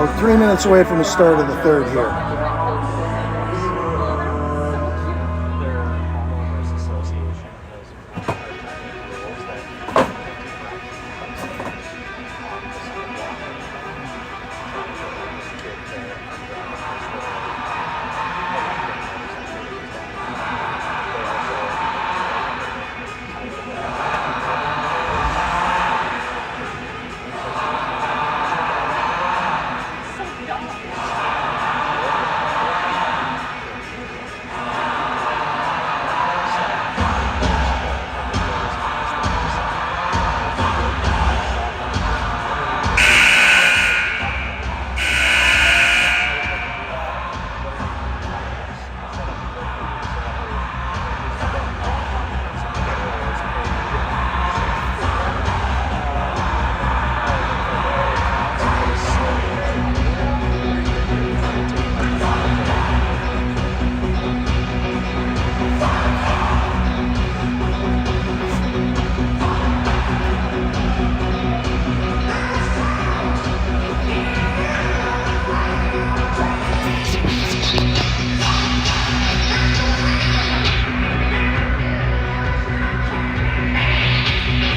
We're 3 minutes away from the start of the third here.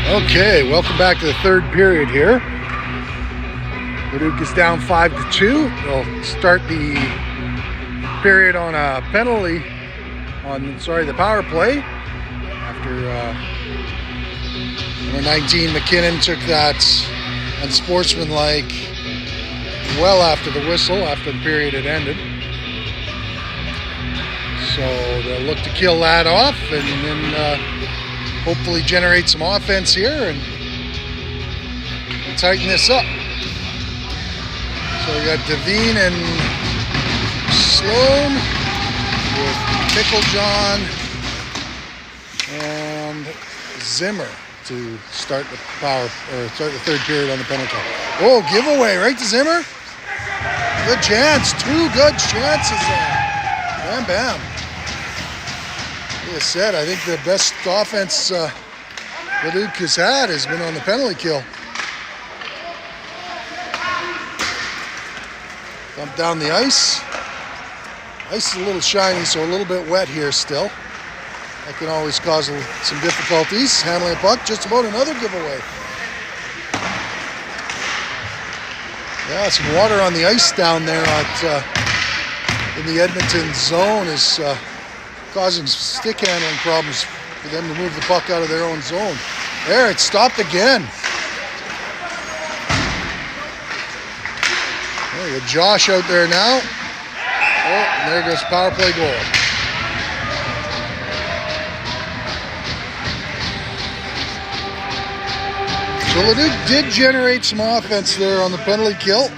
Okay, welcome back to the third period here. Leduc is down 5-2. They'll start the period on a penalty the power play. After number 19 McKinnon took that unsportsmanlike well after the whistle, after the period had ended. So they'll look to kill that off and then hopefully generate some offense here and tighten this up. So we got Devine and Sloan with Picklejohn and Zimmer to start the third period on the penalty. Oh, giveaway right to Zimmer. Good chance, 2 good chances there. Bam, bam. Like I said, I think the best offense Leduc has had has been on the penalty kill. Dump down the ice. Ice is a little shiny, so a little bit wet here still. That can always cause some difficulties. Handling a puck, just about another giveaway. Yeah, some water on the ice down there in the Edmonton zone is causing stick handling problems for them to move the puck out of their own zone. There, it stopped again. There you go, Josh out there now. Oh, and there goes power play goal. So Leduc did generate some offense there on the penalty kill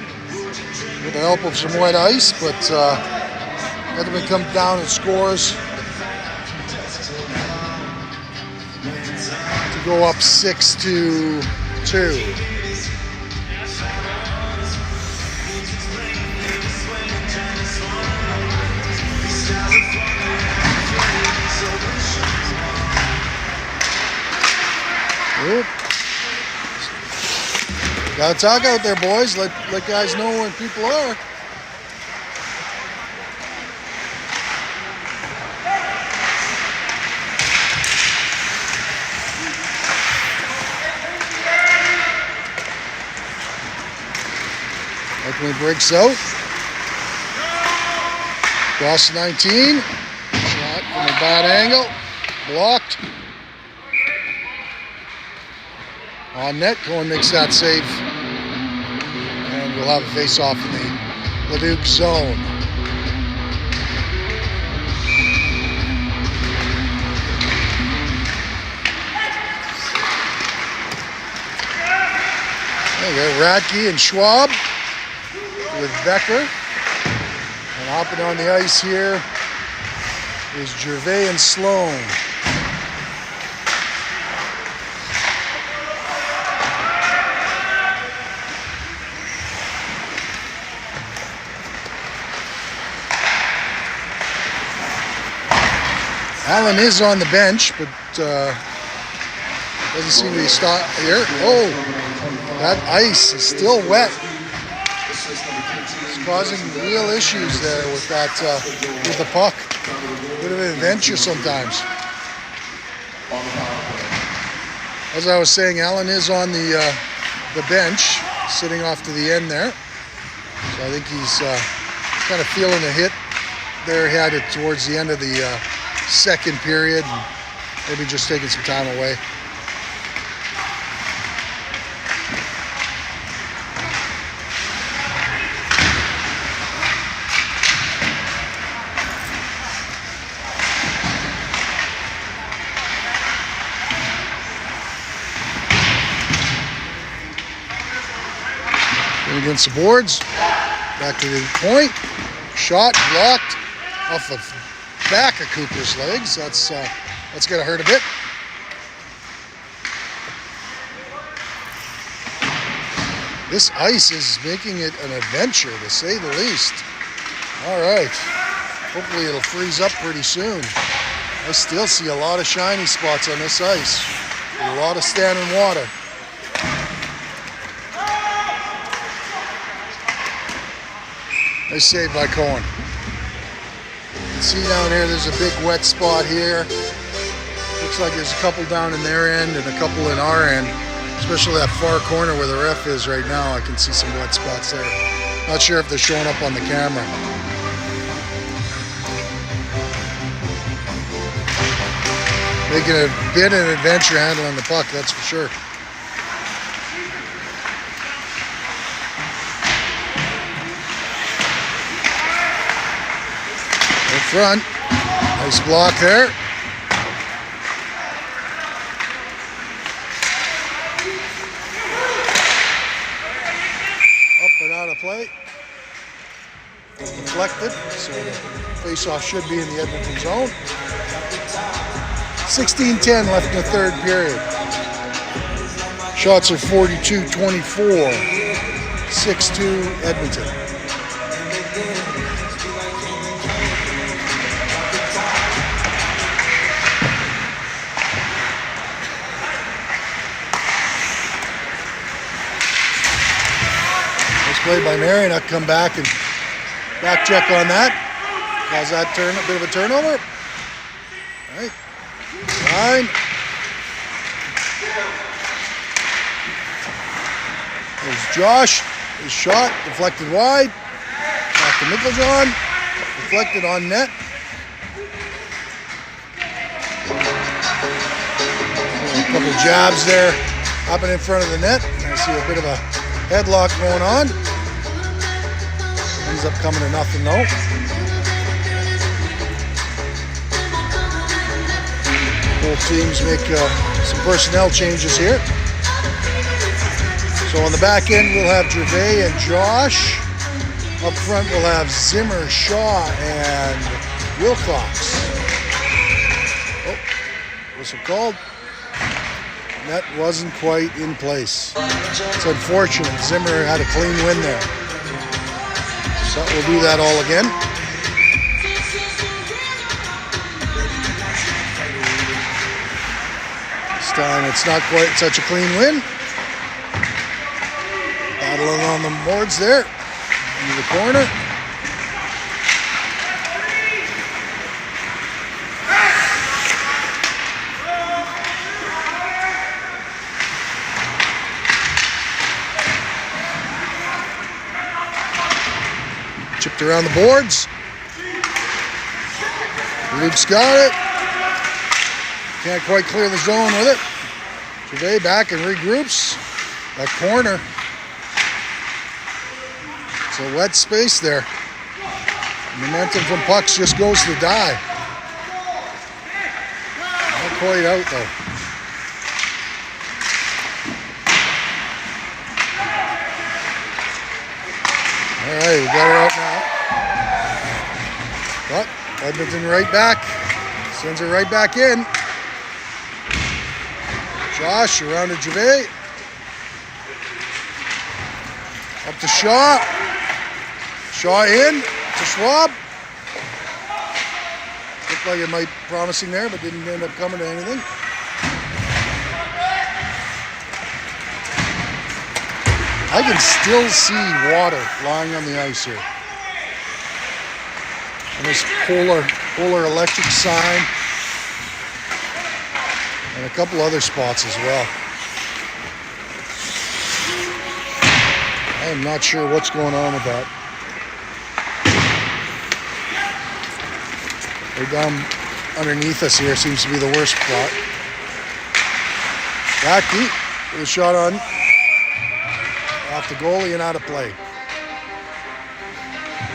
with the help of some wet ice, but Edmonton comes down and scores to go up 6-2. Oop. Gotta talk out there, boys. Let guys know where people are. Oakley breaks out. Cross 19. Shot from a bad angle. Blocked. On net, Cohen makes that save. And we'll have a face-off in the Leduc zone. There we go, Radke and Schwab with Becker. And hopping on the ice here is Gervais and Sloan. Allen is on the bench, but doesn't seem to be stopped here. Oh, that ice is still wet. causing real issues there with that with the puck. Bit of an adventure sometimes. As I was saying, Allen is on the bench, sitting off to the end there. So I think he's kind of feeling a hit there. He had it towards the end of the second period, and maybe just taking some time away. Against the boards, back to the point, shot blocked off the back of Cooper's legs. That's gonna hurt a bit. This ice is making it an adventure, to say the least. All right, hopefully it'll freeze up pretty soon. I still see a lot of shiny spots on this ice, a lot of standing water. Nice save by Cohen. You can see down here there's a big wet spot here. Looks like there's a couple down in their end and a couple in our end. Especially that far corner where the ref is right now. I can see some wet spots there. Not sure if they're showing up on the camera. Making a bit of an adventure handling the puck, that's for sure. Front, nice block there. Up and out of play. Deflected, so the face-off should be in the Edmonton zone. 16:10 left in the third period. Shots are 42-24, 6-2 Edmonton. Play by Marion. I'll come back and back check on that. Cause that a bit of a turnover. All right. Fine. There's Josh. His shot deflected wide. Back to Mickeljohn. Deflected on net. A couple jabs there up and in front of the net. I see a bit of a headlock going on. Ends up coming to nothing though. Both teams make some personnel changes here. So on the back end we'll have Gervais and Josh. Up front we'll have Zimmer, Shaw, and Wilcox. Oh, whistle called. That wasn't quite in place. It's unfortunate. Zimmer had a clean win there. So we'll do that all again. This time it's not quite such a clean win. Battling on the boards there. Into the corner. Chipped around the boards. Leduc's got it. Can't quite clear the zone with it. Gervais back and regroups. That corner. It's a wet space there. Momentum from pucks just goes to die. Not quite out though. All right, we got her out now. But Edmonton right back. Sends her right back in. Josh around to Gervais. Up to Shaw. Shaw in to Schwab. Looked like it might be promising there, but didn't end up coming to anything. I can still see water lying on the ice here. This polar electric sign. And a couple other spots as well. I am not sure what's going on with that. Right down underneath us here seems to be the worst spot. Radke with a shot on off the goalie and out of play.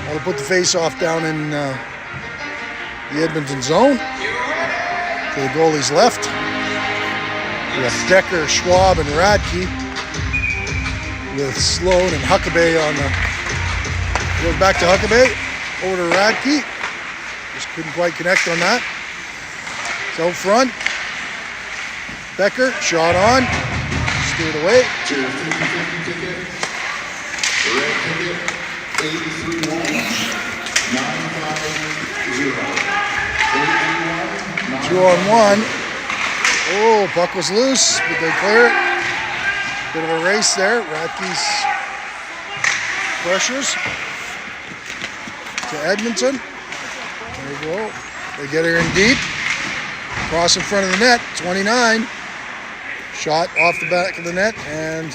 I'll put the face-off down in the Edmonton zone to the goalie's left. We have Decker, Schwab, and Radke with Sloan and Huckabee on the... Goes back to Huckabee, over to Radke. Just couldn't quite connect on that. It's out front. Becker, shot on. Steered away. Red ticket, 83-1, 950. 2-on-1. Oh, puck was loose, but they clear it. Bit of a race there. Radke's pressures to Edmonton. There you go. They get her in deep. Cross in front of the net. 29. Shot off the back of the net and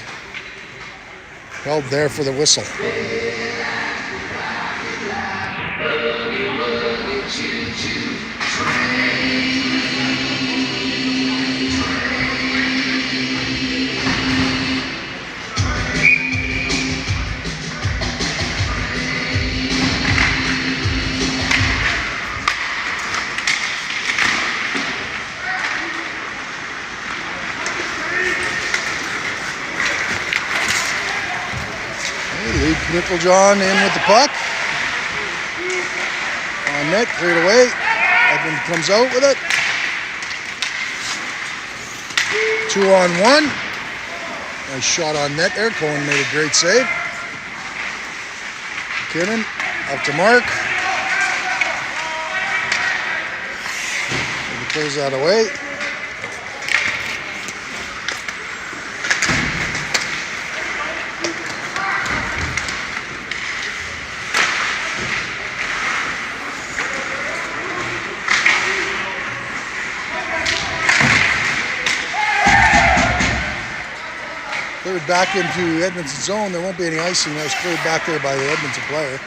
held there for the whistle. Nickeljohn in with the puck. On net, cleared away. Edmund comes out with it. 2-on-1. Nice shot on net there. Cohen made a great save. McKinnon up to Mark. And he clears that away. Cleared back into Edmonton's zone. There won't be any icing. That was cleared back there by the Edmonton player.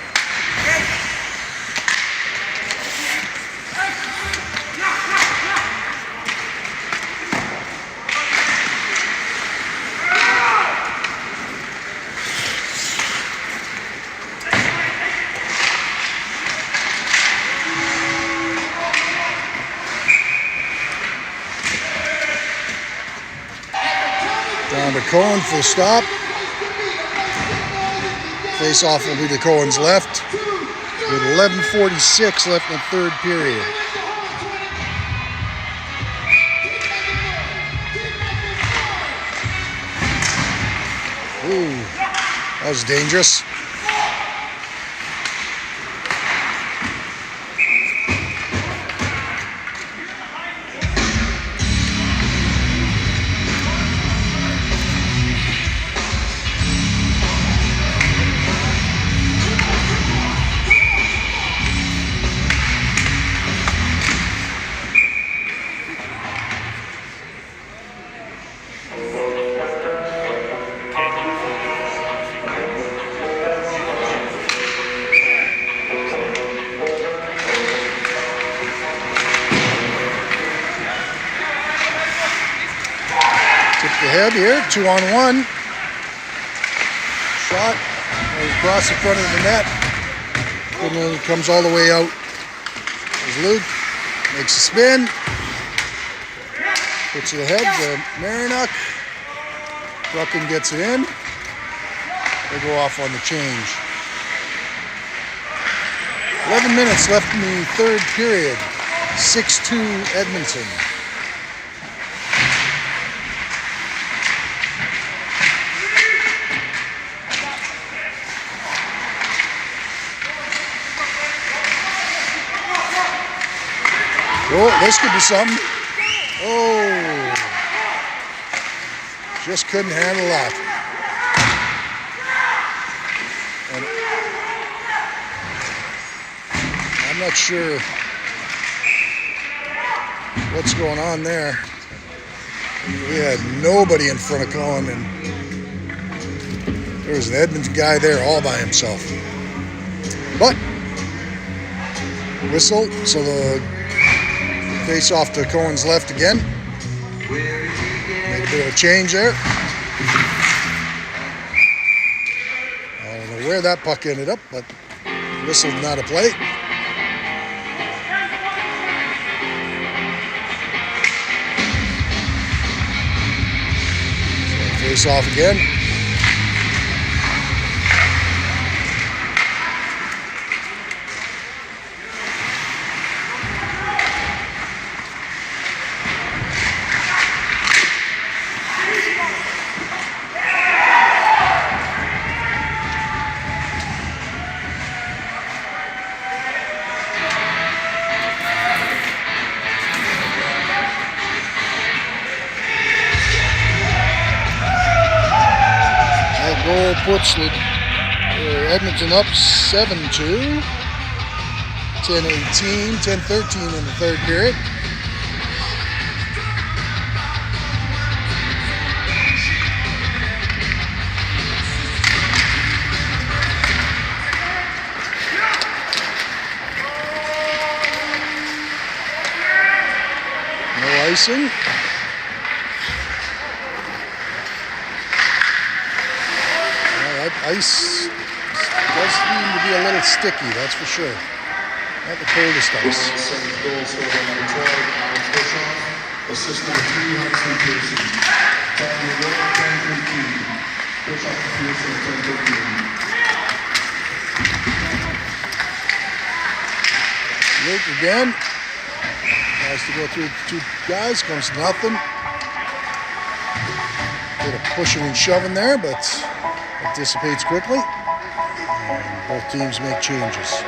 Down to Cohen for the stop. Face-off will be to Cohen's left with 11:46 left in the third period. Ooh, that was dangerous. Ahead here, 2-on-1. Shot across the front of the net. And then it comes all the way out. There's Luke, makes a spin. Puts it ahead to Marinock. Ruckin gets it in. They go off on the change. 11 minutes left in the third period. 6-2 Edmonton. Oh, this could be something. Oh, just couldn't handle that. And not sure what's going on there. We had nobody in front of Cohen, and there was an Edmonton guy there all by himself. But whistle, so the face off to Cohen's left again. Made a bit of a change there. I don't know where that puck ended up, but whistled not a play. So face off again. Goal puts Edmonton up 7-2, 10-18, 10-13 in the third period. No icing. Ice does seem to be a little sticky, that's for sure. Not the coldest ice. Goal scored by number 12, Alex Bischoff. Assist number 3, Hudson Pearson. Top number 10-13. Bischoff to Pearson, 10-13. Luke again. Tries to go through two guys, comes to nothing. Bit of pushing and shoving there, but it dissipates quickly, and both teams make changes.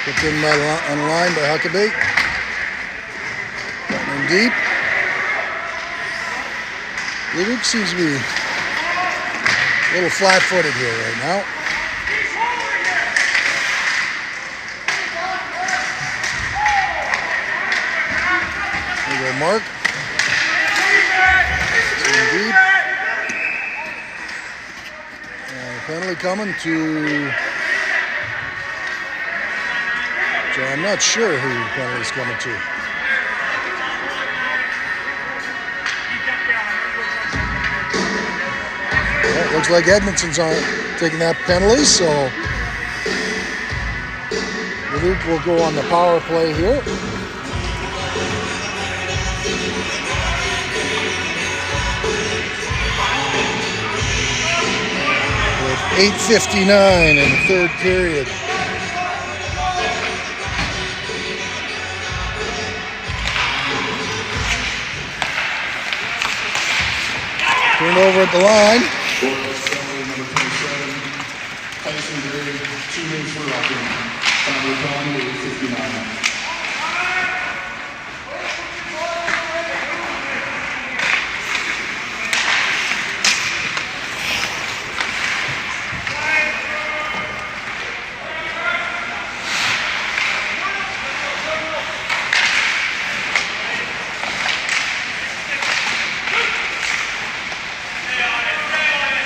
Put in on the line by Huckabee. Getting in deep. Leduc seems to be a little flat-footed here right now. There you go, Mark. In deep. And a penalty coming to... So I'm not sure who the penalty is coming to. Well, it looks like Edmonton's taking that penalty, so Leduc will go on the power play here. With 8:59 in the third period. Turned over at the line. Number 27, Tyson Gray, 2 minutes for locking. Number 59.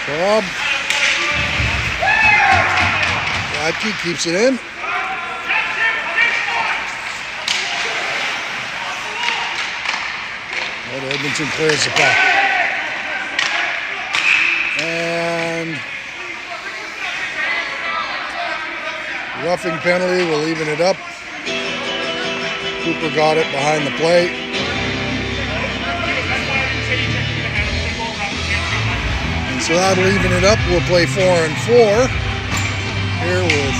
Bob. Radke keeps it in. And Edmonton clears the puck. And roughing penalty will even it up. Cooper got it behind the plate. So that'll even it up. We'll play 4-on-4 here with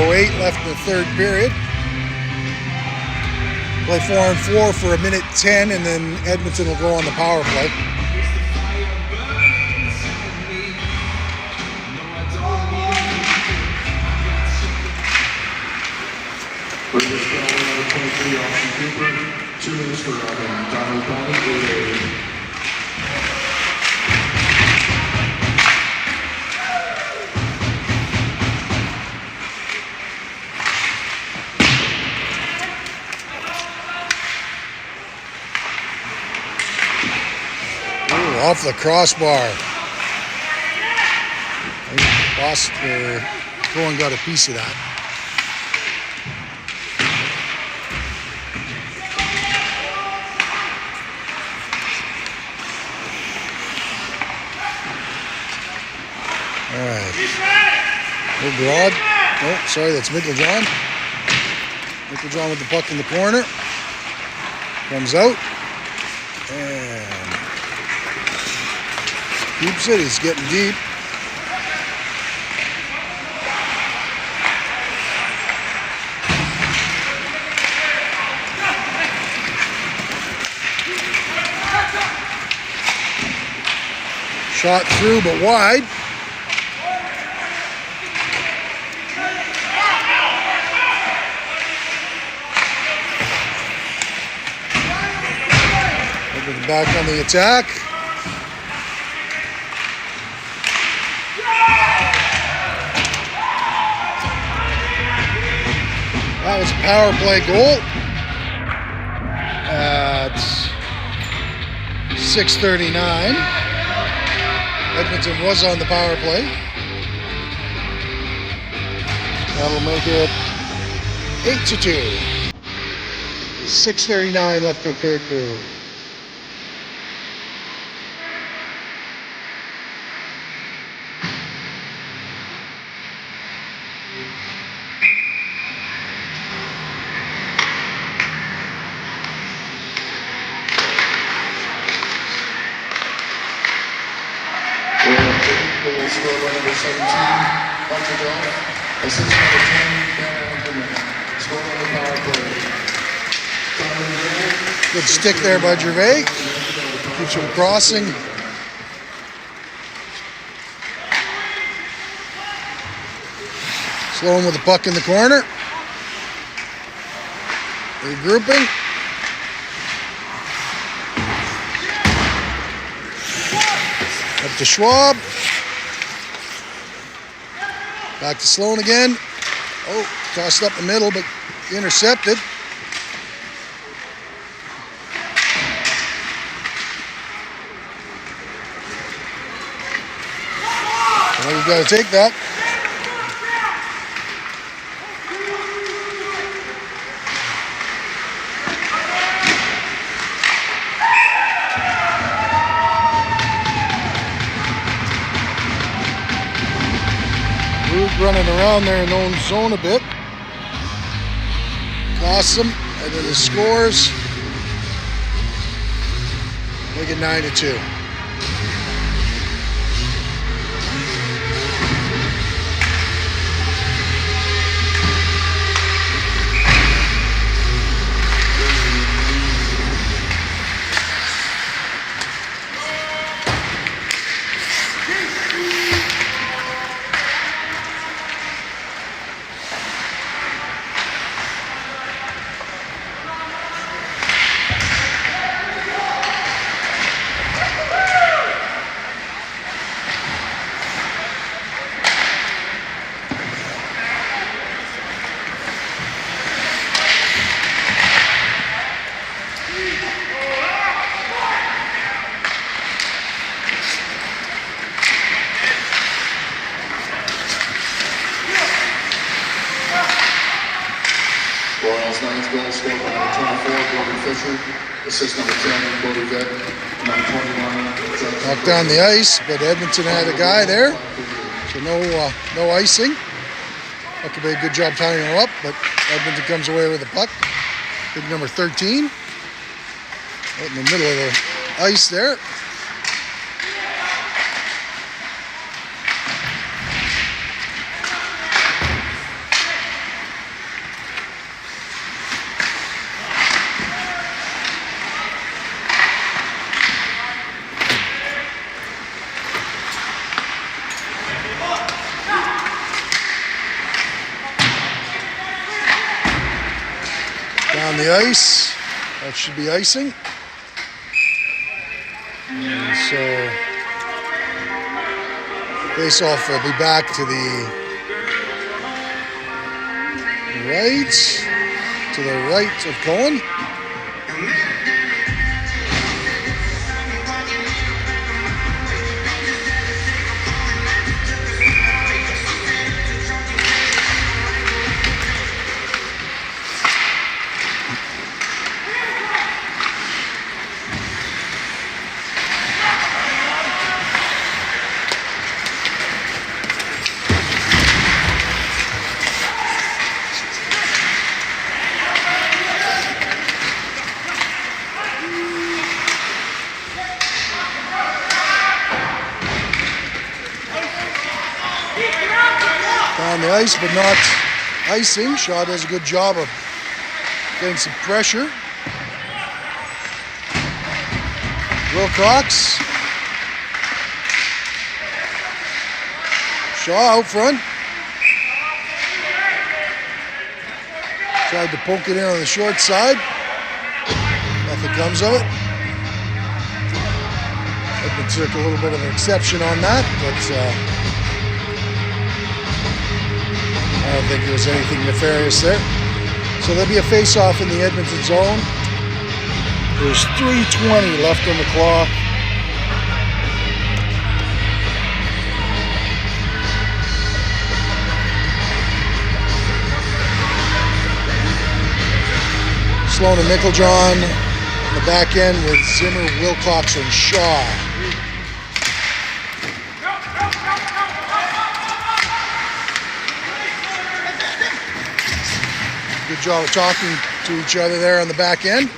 8:08 left in the third period. play 4-on-4 for 1:10, and then Edmonton will go on the power play. With this penalty, number 23, Austin Cooper, 2 minutes for Robin. Donald Bowman, Off the crossbar. Cohen got a piece of that. All right. Little broad. Oh, sorry, that's Micklejohn. Micklejohn with the puck in the corner. Comes out. And keeps it. He's getting deep. Shot through, but wide. Over the back on the attack. That was a power play goal at 6:39. Edmonton was on the power play. That'll make it 8-2. 6:39 left for third period. Score by number 17, Hunter Goff. Assist number 10, Ben Ackerman. Score on the power play. Good stick there by Gervais. Keeps him crossing. Sloan with the puck in the corner. Regrouping. Up to Schwab. Back to Sloan again. Oh, tossed up the middle, but intercepted. Well, we've got to take that. Running around there in own zone a bit. Costs them, and then the scores. Make it 9-2. Royals' ninth goal scored by number 24, Gordon Fisher. Assist number 10, Bodie Vett. Number 21, Knocked down the ice, but Edmonton had a guy there, so no icing. That could be a good job tying him up, but Edmonton comes away with the puck. Big number 13, right in the middle of the ice there. On the ice. That should be icing. And so face-off will be back to the right of Cohen. On the ice, but not icing. Shaw does a good job of getting some pressure. Wilcox. Shaw out front. Tried to poke it in on the short side. Nothing comes of it. Edmonton took a little bit of an exception on that, but I don't think there was anything nefarious there. So there'll be a face-off in the Edmonton zone. There's 3:20 left on the clock. Sloan and Micklejohn on the back end with Zimmer, Wilcox, and Shaw. Good job of talking to each other there on the back end.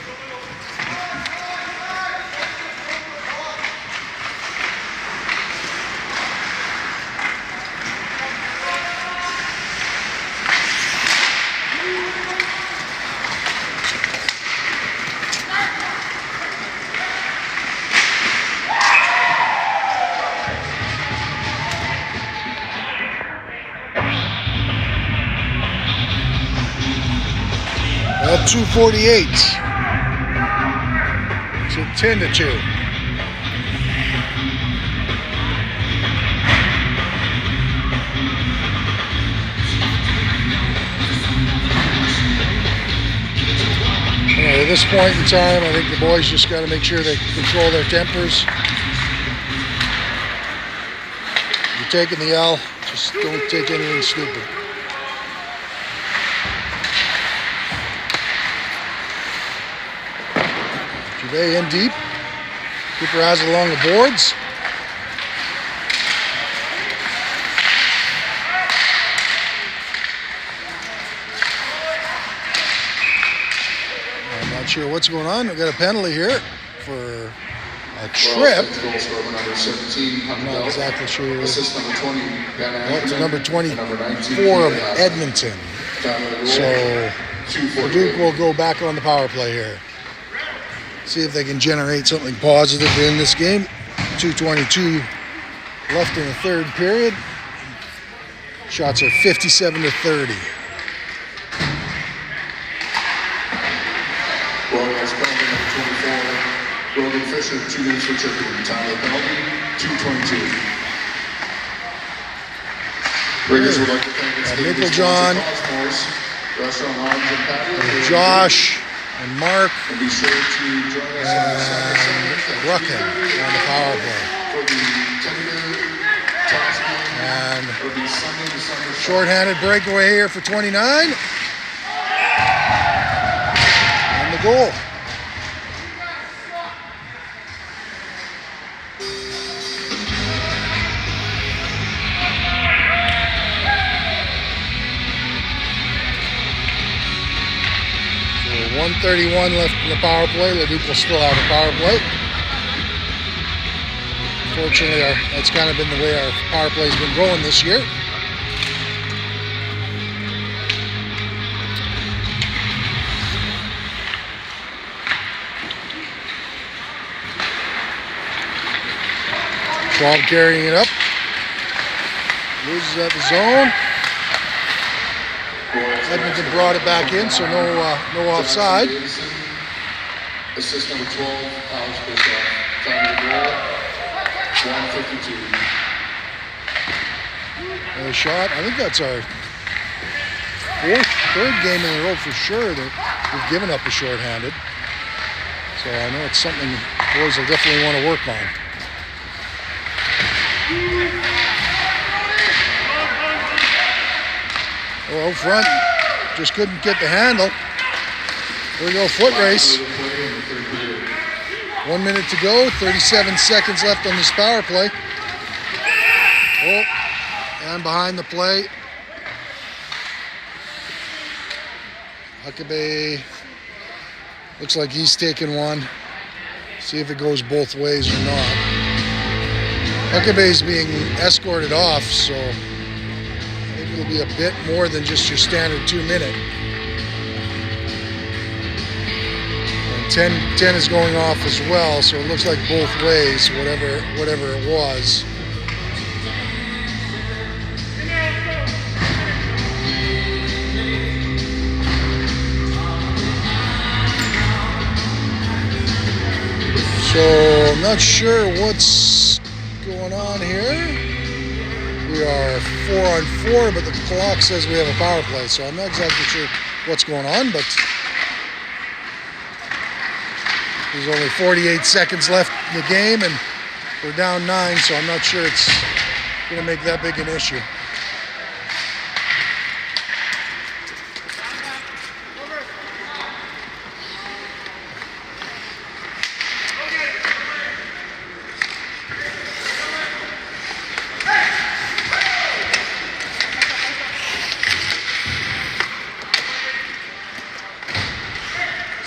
At 2:48. So 10-2. At this point in time, I think the boys just got to make sure they control their tempers. You're taking the L, just don't take anything stupid. They in deep. Cooper has it along the boards. I'm not sure what's going on. We've got a penalty here for a trip. I'm not exactly sure. That's number 24 of Edmonton. So Leduc will go back on the power play here. See if they can generate something positive in this game. 2:22 left in the third period. Shots are 57-30. Rogan Fisher, 2 minutes for tripping. Time of penalty, 2:22. Riggers would like to thank its Micklejohn, Restaurant Lounge and Patio. Josh, and Mark, And be sure to join us on the Sunday Ruckin on the power play. for the tentative toss game. And It'll be Sunday, December 7th. shorthanded breakaway here for 29. And the goal. So 1:31 left in the power play. Leduc will still have a power play. Fortunately, that's kind of been the way our power play's been going this year. Schwab carrying it up. Loses at the zone. Edmonton brought it back in, so no offside. Assist number 12, Alex Bischoff. Time of the goal, 1:52. A shot. I think that's our third game in a row for sure that we've given up a shorthanded. So I know it's something the boys will definitely want to work on. Oh, out front, just couldn't get the handle. Here we go, foot race. 1 minute to go, 37 seconds left on this power play. Oh, and behind the play. Huckabee looks like he's taking one. See if it goes both ways or not. Huckabee's being escorted off, so I think it'll be a bit more than just your standard 2 minute. And 10 is going off as well, so it looks like both ways, whatever it was. So I'm not sure what's going on here. We are 4-on-4, but the clock says we have a power play, so I'm not exactly sure what's going on, but there's only 48 seconds left in the game, and we're down 9, so I'm not sure it's going to make that big an issue.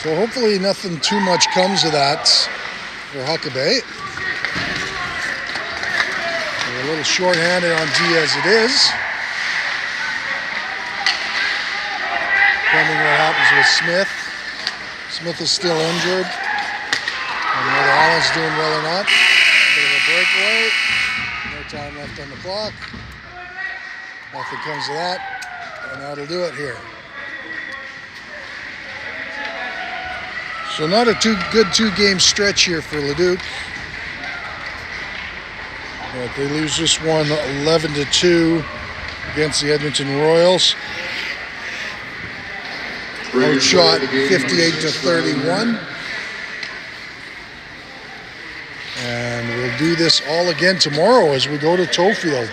So hopefully nothing too much comes of that for Huckabee. We're a little short-handed on D as it is. Depending what happens with Smith. Smith is still injured. And whether Allen's doing well or not. A bit of a breakaway. No time left on the clock. Nothing comes of that. And that'll do it here. So not a good two-game stretch here for Leduc. But they lose this one 11-2 against the Edmonton Royals. Outshot 58-31. And we'll do this all again tomorrow as we go to Tofield.